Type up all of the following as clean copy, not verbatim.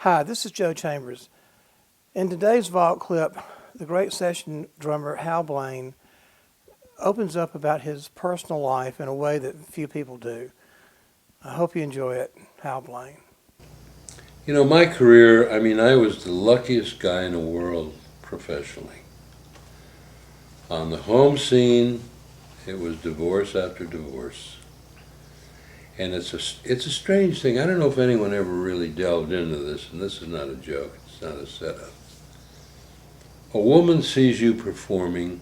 Hi, this is Joe Chambers. In today's vault clip, the great session drummer Hal Blaine opens up about his personal life in a way that few people do. I hope you enjoy it. Hal Blaine. You know, my career, I was the luckiest guy in the world professionally. On the home scene, it was divorce after divorce. And it's a strange thing. I don't know if anyone ever really delved into this, and this is not a joke, it's not a setup. A woman sees you performing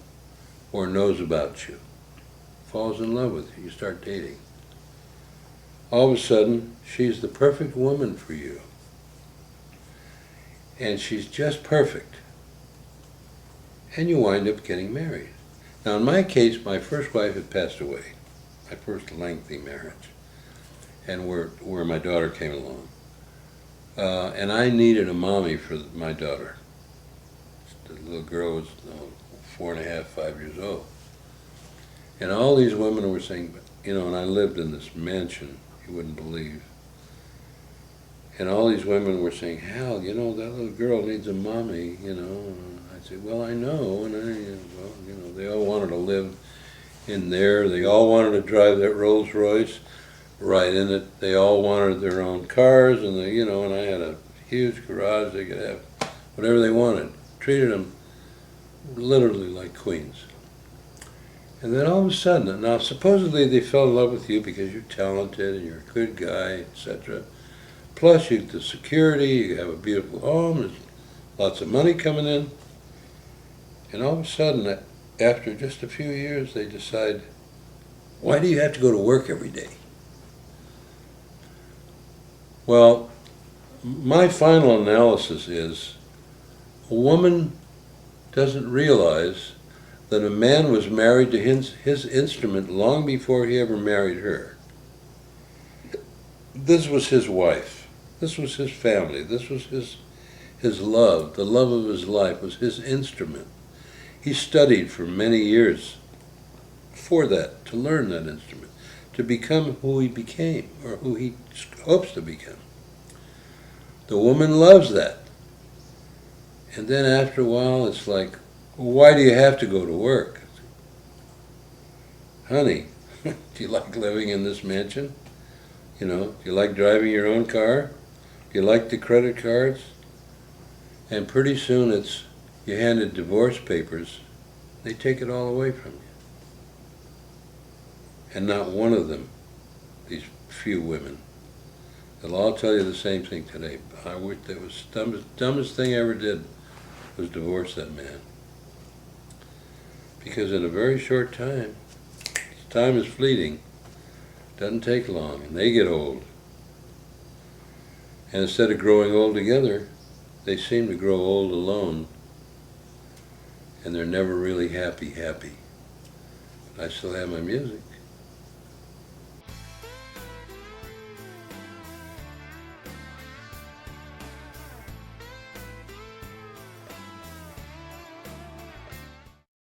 or knows about you, falls in love with you, you start dating. All of a sudden, she's the perfect woman for you. And she's just perfect. And you wind up getting married. Now, in my case, my first wife had passed away, my first lengthy marriage, and where my daughter came along. And I needed a mommy for my daughter. The little girl was 4.5, 5 years old. And all these women were saying, and I lived in this mansion, you wouldn't believe. And all these women were saying, Hal, that little girl needs a mommy, I said, well, I know, and they all wanted to live in there. They all wanted to drive that Rolls Royce right in it. They all wanted their own cars, and and I had a huge garage. They could have whatever they wanted. Treated them literally like queens. And then all of a sudden, now supposedly they fell in love with you because you're talented and you're a good guy, etc. Plus you get the security, you have a beautiful home, there's lots of money coming in. And all of a sudden, after just a few years, they decide, why do you have to go to work every day? Well, my final analysis is, a woman doesn't realize that a man was married to his instrument long before he ever married her. This was his wife. This was his family. This was his love. The love of his life was his instrument. He studied for many years for that, to learn that instrument, to become who he became, or who he hopes to become. The woman loves that. And then after a while, it's like, well, why do you have to go to work? Honey, do you like living in this mansion? Do you like driving your own car? Do you like the credit cards? And pretty soon you handed divorce papers, they take it all away from you. And not one of them, these few women, they'll all tell you the same thing today. I wish that was the dumbest thing I ever did was divorce that man. Because in a very short time is fleeting, doesn't take long, and they get old. And instead of growing old together, they seem to grow old alone, and they're never really happy. But I still have my music.